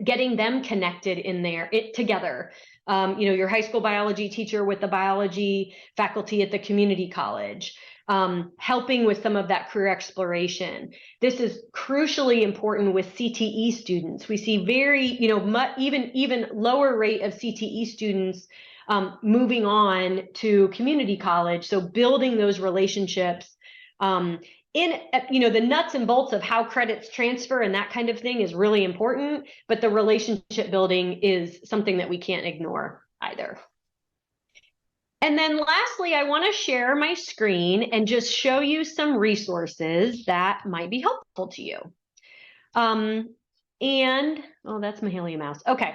getting them connected in there together. Your high school biology teacher with the biology faculty at the community college, helping with some of that career exploration. This is crucially important with CTE students. We see very, even lower rate of CTE students moving on to community college. So building those relationships, the nuts and bolts of how credits transfer and that kind of thing is really important, but the relationship building is something that we can't ignore either. And then lastly, I want to share my screen and just show you some resources that might be helpful to you. That's my Helium mouse. Okay,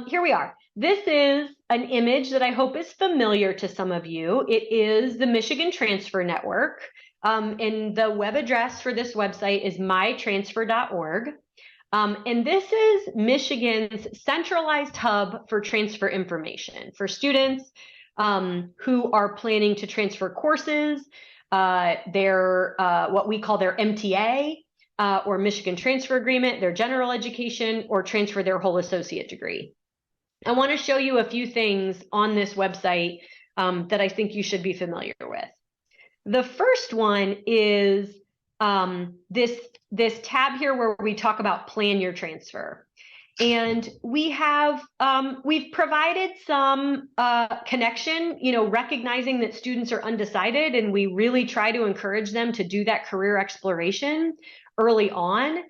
here we are. This is an image that I hope is familiar to some of you. It is the Michigan Transfer Network. And the web address for this website is mytransfer.org. And this is Michigan's centralized hub for transfer information for students who are planning to transfer courses, their what we call their MTA, or Michigan Transfer Agreement, their general education, or transfer their whole associate degree. I want to show you a few things on this website that I think you should be familiar with. The first one is this tab here where we talk about plan your transfer. And we've provided some connection, recognizing that students are undecided, and we really try to encourage them to do that career exploration early on.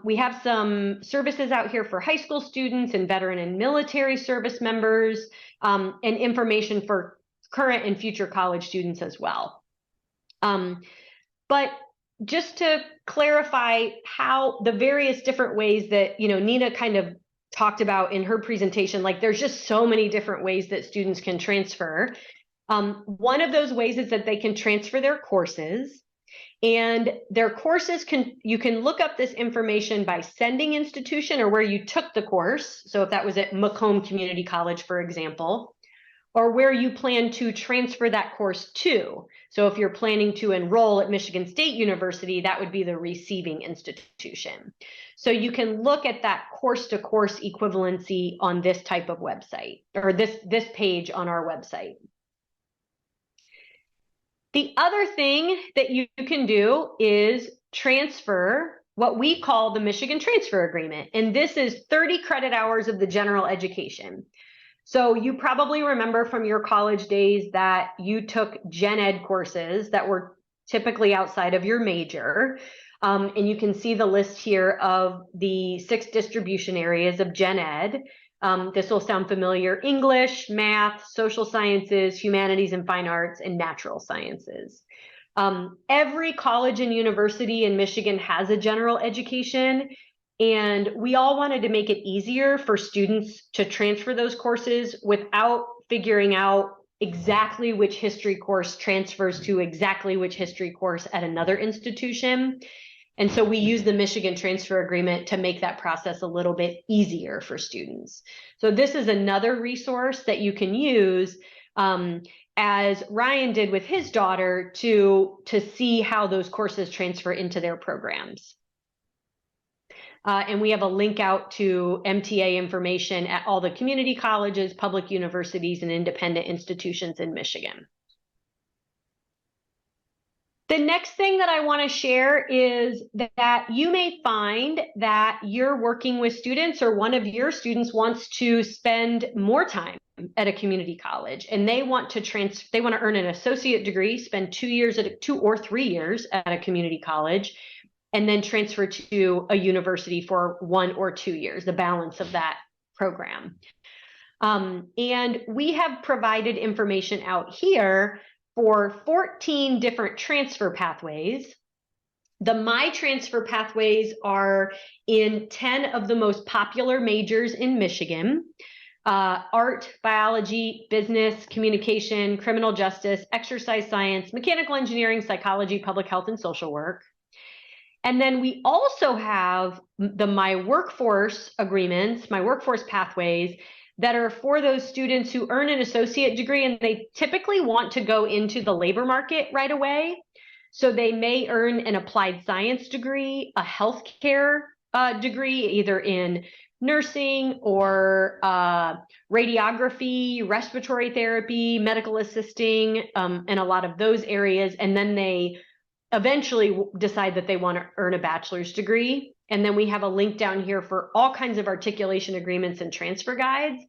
We have some services out here for high school students and veteran and military service members, and information for current and future college students as well. But just to clarify how the various different ways that, Nina kind of talked about in her presentation, like there's just so many different ways that students can transfer. One of those ways is that they can transfer their courses, and their courses you can look up this information by sending institution or where you took the course. So if that was at Macomb Community College, for example, or where you plan to transfer that course to. So if you're planning to enroll at Michigan State University, that would be the receiving institution. So you can look at that course-to-course equivalency on this type of website, or this page on our website. The other thing that you can do is transfer what we call the Michigan Transfer Agreement. And this is 30 credit hours of the general education. So you probably remember from your college days that you took gen ed courses that were typically outside of your major. And you can see the list here of the 6 distribution areas of gen ed. This will sound familiar: English, math, social sciences, humanities and fine arts, and natural sciences. Every college and university in Michigan has a general education. And we all wanted to make it easier for students to transfer those courses without figuring out exactly which history course transfers to exactly which history course at another institution. And so we use the Michigan Transfer Agreement to make that process a little bit easier for students. So this is another resource that you can use, as Ryan did with his daughter, to see how those courses transfer into their programs. And we have a link out to MTA information at all the community colleges, public universities, and independent institutions in Michigan. The next thing that I want to share is that you may find that you're working with students, or one of your students wants to spend more time at a community college, and they want to earn an associate degree, spend 2 or 3 years at a community college, and then transfer to a university for 1 or 2 years, the balance of that program. And we have provided information out here for 14 different transfer pathways. The My Transfer pathways are in 10 of the most popular majors in Michigan: art, biology, business, communication, criminal justice, exercise science, mechanical engineering, psychology, public health, and social work. And then we also have the My Workforce agreements, My Workforce pathways, that are for those students who earn an associate degree and they typically want to go into the labor market right away. So they may earn an applied science degree, a healthcare degree, either in nursing or radiography, respiratory therapy, medical assisting, and a lot of those areas. And then they eventually decide that they want to earn a bachelor's degree. And then we have a link down here for all kinds of articulation agreements and transfer guides.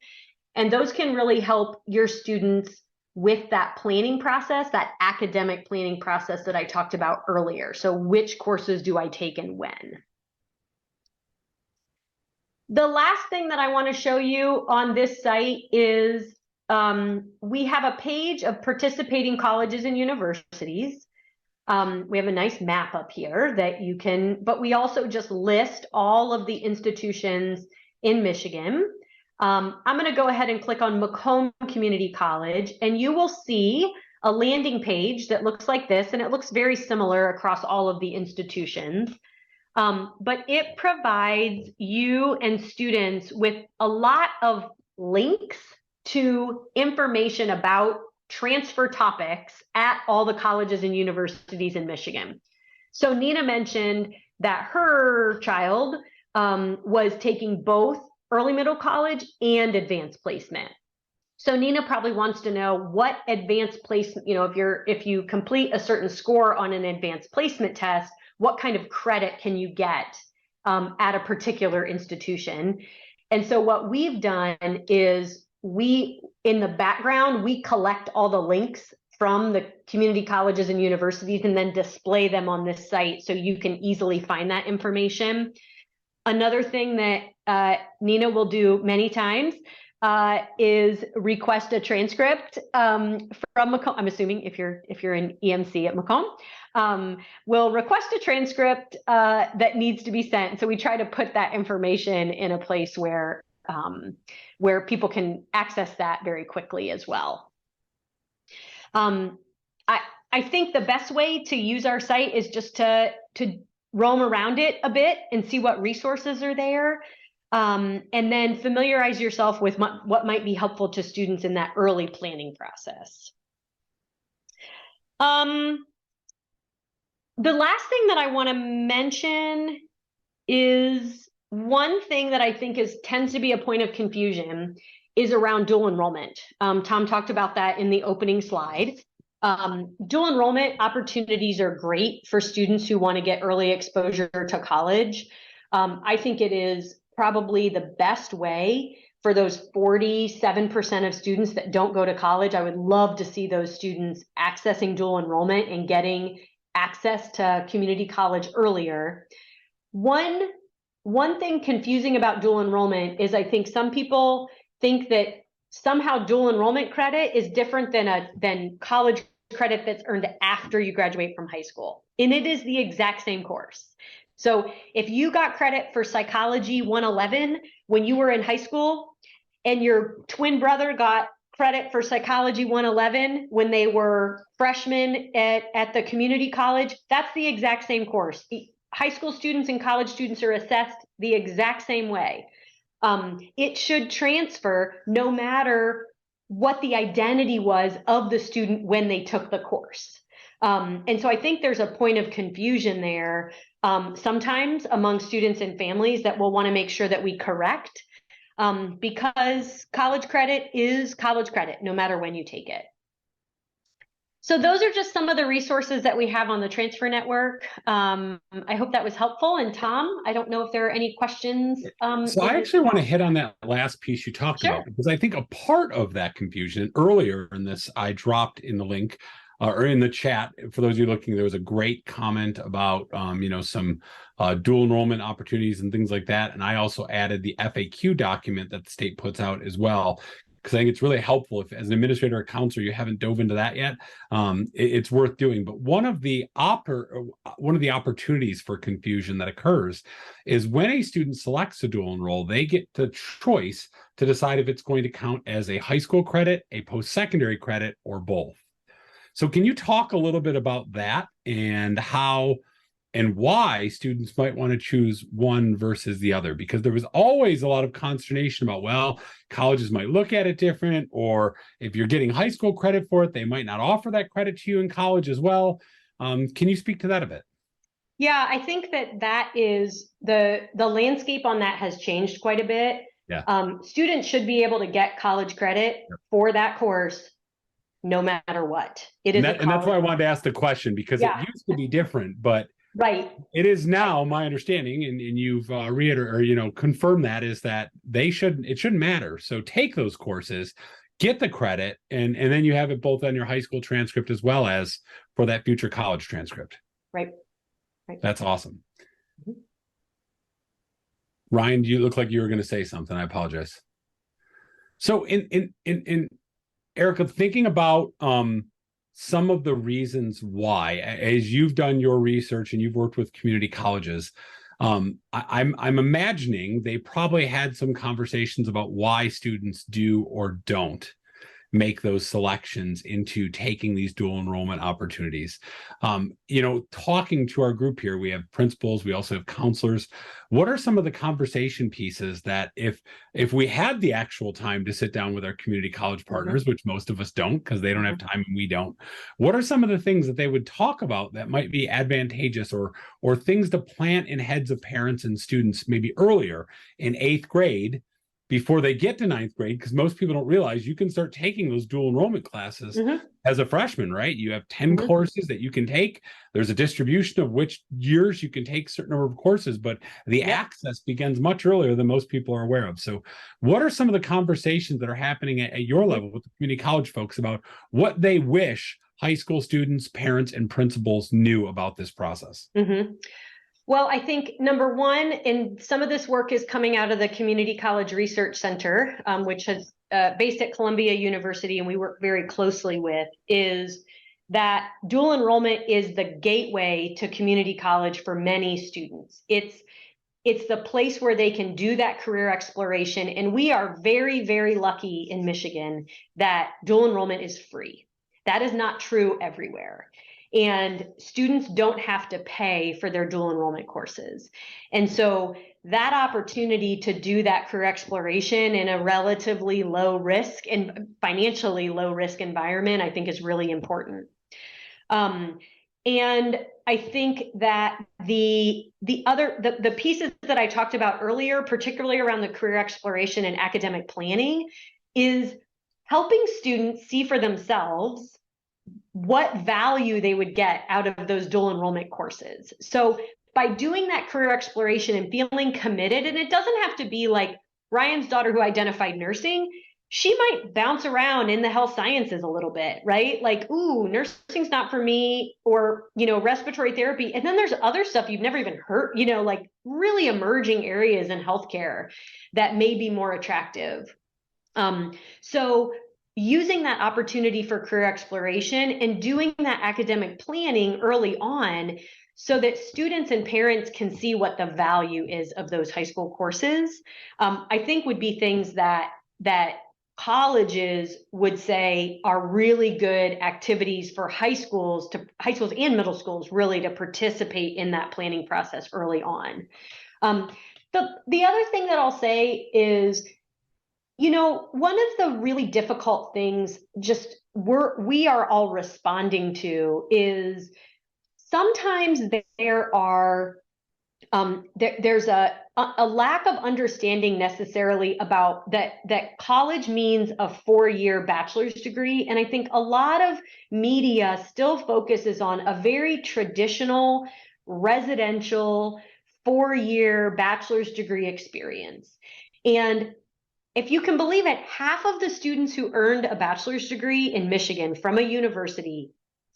And those can really help your students with that planning process, that academic planning process that I talked about earlier. So which courses do I take and when? The last thing that I want to show you on this site is we have a page of participating colleges and universities. We have a nice map up here that you can, but we also just list all of the institutions in Michigan. I'm going to go ahead and click on Macomb Community College, and you will see a landing page that looks like this, and it looks very similar across all of the institutions. But it provides you and students with a lot of links to information about transfer topics at all the colleges and universities in Michigan. So Nina mentioned that her child was taking both early middle college and advanced placement. So Nina probably wants to know what advanced placement, if you complete a certain score on an advanced placement test, what kind of credit can you get at a particular institution? And so what we've done is in the background, we collect all the links from the community colleges and universities and then display them on this site so you can easily find that information. Another thing that Nina will do many times is request a transcript from Macomb. I'm assuming if you're in EMC at Macomb, will request a transcript that needs to be sent. So we try to put that information in a place where people can access that very quickly as well. I think the best way to use our site is just to roam around it a bit and see what resources are there. And then familiarize yourself with what might be helpful to students in that early planning process. The last thing that I want to mention is one thing that I think tends to be a point of confusion is around dual enrollment. Tom talked about that in the opening slide. Dual enrollment opportunities are great for students who want to get early exposure to college. I think it is probably the best way for those 47% of students that don't go to college. I would love to see those students accessing dual enrollment and getting access to community college earlier. One thing confusing about dual enrollment is I think some people think that somehow dual enrollment credit is different than college credit that's earned after you graduate from high school. And it is the exact same course. So if you got credit for Psychology 111 when you were in high school, and your twin brother got credit for Psychology 111 when they were freshmen at the community college, that's the exact same course. High school students and college students are assessed the exact same way. It should transfer no matter what the identity was of the student when they took the course. And so I think there's a point of confusion there sometimes among students and families that we'll want to make sure that we correct, because college credit is college credit, no matter when you take it. So those are just some of the resources that we have on the transfer network. I hope that was helpful. And Tom, I don't know if there are any questions. So I actually want to hit on that last piece you talked about, because I think a part of that confusion earlier in this, I dropped in the link or in the chat. For those of you looking, there was a great comment about, some dual enrollment opportunities and things like that. And I also added the FAQ document that the state puts out as well, because I think it's really helpful if, as an administrator or counselor, you haven't dove into that yet. It's worth doing. But one of the opportunities for confusion that occurs is when a student selects to dual enroll, they get the choice to decide if it's going to count as a high school credit, a post-secondary credit, or both. So can you talk a little bit about that and how and why students might want to choose one versus the other? Because there was always a lot of consternation about, well, colleges might look at it different, or if you're getting high school credit for it, they might not offer that credit to you in college as well. Can you speak to that a bit? Yeah, I think that is the landscape on that has changed quite a bit. Yeah. Students should be able to get college credit for that course no matter what. And that's why I wanted to ask the question, because it used to be different, but right. It is now my understanding, and you've reiterated or confirmed that, is that it shouldn't matter. So take those courses, get the credit, and then you have it both on your high school transcript as well as for that future college transcript. Right. That's awesome. Mm-hmm. Ryan, you look like you were going to say something. I apologize. So in Erica, thinking about some of the reasons why, as you've done your research and you've worked with community colleges, I'm imagining they probably had some conversations about why students do or don't make those selections into taking these dual enrollment opportunities. Talking to our group here, we have principals, we also have counselors. What are some of the conversation pieces that if we had the actual time to sit down with our community college partners, which most of us don't because they don't have time and we don't, what are some of the things that they would talk about that might be advantageous or things to plant in heads of parents and students maybe earlier in 8th grade before they get to 9th grade? Because most people don't realize you can start taking those dual enrollment classes as a freshman, right? You have 10 courses that you can take. There's a distribution of which years you can take a certain number of courses, but the access begins much earlier than most people are aware of. So what are some of the conversations that are happening at your level with the community college folks about what they wish high school students, parents, and principals knew about this process? Well, I think number one, and some of this work is coming out of the Community College Research Center, which is based at Columbia University, and we work very closely with, is that dual enrollment is the gateway to community college for many students. It's the place where they can do that career exploration. And we are very, very lucky in Michigan that dual enrollment is free. That is not true everywhere. And students don't have to pay for their dual enrollment courses. And so that opportunity to do that career exploration in a relatively low risk and financially low risk environment, I think is really important. And I think that the pieces that I talked about earlier, particularly around the career exploration and academic planning, is helping students see for themselves what value they would get out of those dual enrollment courses. So by doing that career exploration and feeling committed, and it doesn't have to be like Ryan's daughter who identified nursing, she might bounce around in the health sciences a little bit, right? Like, ooh, nursing's not for me, or, respiratory therapy. And then there's other stuff you've never even heard, like really emerging areas in healthcare that may be more attractive. So using that opportunity for career exploration and doing that academic planning early on so that students and parents can see what the value is of those high school courses, I think would be things that colleges would say are really good activities for high schools and middle schools really to participate in that planning process early on. The other thing that I'll say is, one of the really difficult things we are all responding to is sometimes there's a lack of understanding necessarily about that college means a 4-year bachelor's degree. And I think a lot of media still focuses on a very traditional residential 4-year bachelor's degree experience. And if you can believe it, half of the students who earned a bachelor's degree in Michigan from a university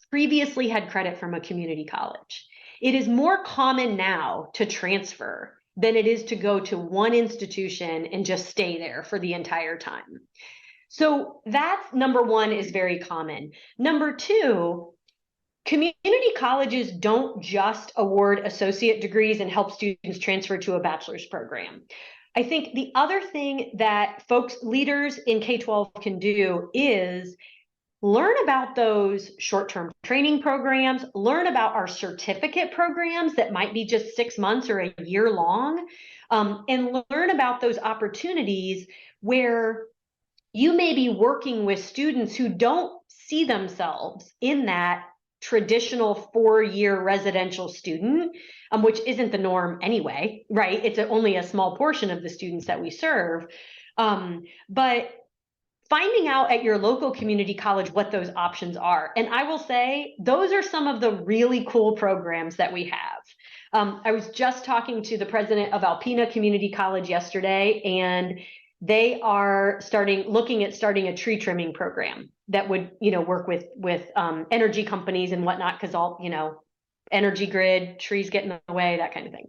previously had credit from a community college. It is more common now to transfer than it is to go to one institution and just stay there for the entire time. So that's number one, is very common. Number two, community colleges don't just award associate degrees and help students transfer to a bachelor's program. I think the other thing that leaders in K-12 can do is learn about those short-term training programs, learn about our certificate programs that might be just 6 months or a year long, and learn about those opportunities where you may be working with students who don't see themselves in that traditional 4-year residential student, which isn't the norm anyway, right? It's only a small portion of the students that we serve. But finding out at your local community college what those options are. And I will say, those are some of the really cool programs that we have. I was just talking to the president of Alpena Community College yesterday, and they are looking at starting a tree trimming program that would, work with energy companies and whatnot, because all, energy grid, trees get in the way, that kind of thing.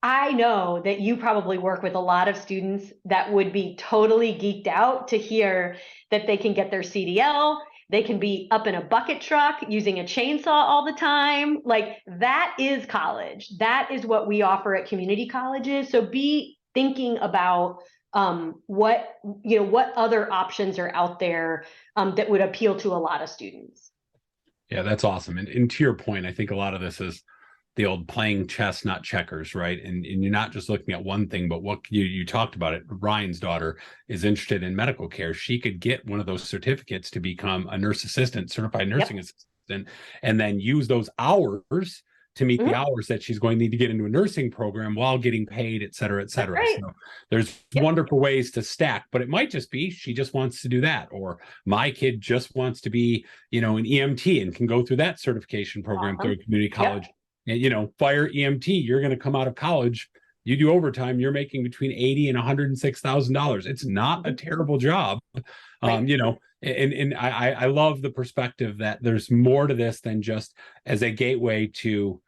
I know that you probably work with a lot of students that would be totally geeked out to hear that they can get their CDL, they can be up in a bucket truck using a chainsaw all the time. Like, that is college. That is what we offer at community colleges. So be thinking about what other options are out there that would appeal to a lot of students. Yeah, that's awesome. And to your point, I think a lot of this is the old playing chess, not checkers, right? And you're not just looking at one thing, but what you talked about it. Ryan's daughter is interested in medical care. She could get one of those certificates to become a nurse assistant, certified nursing assistant, and then use those hours to meet the hours that she's going to need to get into a nursing program while getting paid, et cetera, et cetera. Right. So there's wonderful ways to stack, but it might just be she just wants to do that, or my kid just wants to be, an EMT and can go through that certification program through a community college. And, fire EMT, you're going to come out of college, you do overtime, you're making between $80,000 and $106,000. It's not a terrible job. Right. And I love the perspective that there's more to this than just as a gateway to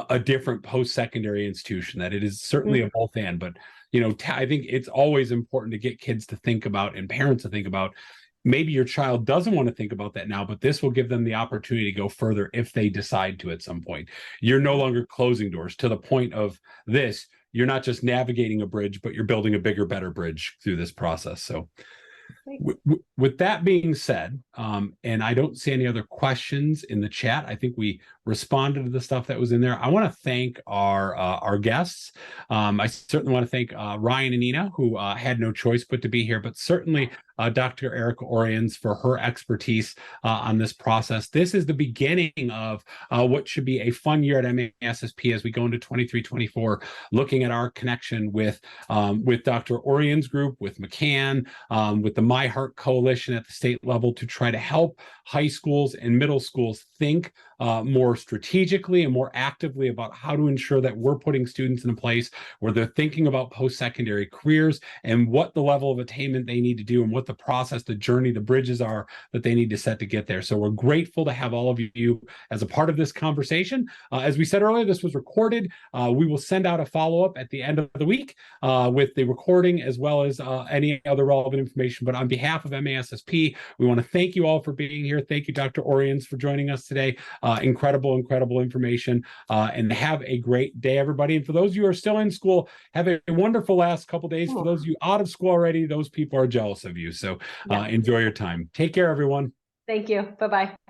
a different post-secondary institution, that it is certainly a both and, but, I think it's always important to get kids to think about, and parents to think about, maybe your child doesn't want to think about that now, but this will give them the opportunity to go further if they decide to at some point. You're no longer closing doors. To the point of this, you're not just navigating a bridge, but you're building a bigger, better bridge through this process. So with that being said, and I don't see any other questions in the chat, I think we responded to the stuff that was in there. I want to thank our guests. I certainly want to thank Ryan and Nina, who had no choice but to be here, but certainly Dr. Erica Oriens for her expertise on this process. This is the beginning of what should be a fun year at MASSP as we go into 23-24, looking at our connection with Dr. Oriens' group, with McCann, with the My Heart Coalition at the state level, to try to help high schools and middle schools think more strategically and more actively about how to ensure that we're putting students in a place where they're thinking about post-secondary careers and what the level of attainment they need to do and what the process, the journey, the bridges are that they need to set to get there. So we're grateful to have all of you as a part of this conversation. As we said earlier, this was recorded. We will send out a follow-up at the end of the week with the recording as well as any other relevant information. But on behalf of MASSP, we want to thank you all for being here. Thank you, Dr. Oriens, for joining us today. Incredible incredible information. And have a great day, everybody. And for those of you who are still in school, have a wonderful last couple days. For those of you out of school already, those people are jealous of you. So enjoy your time. Take care, everyone. Thank you. Bye-bye.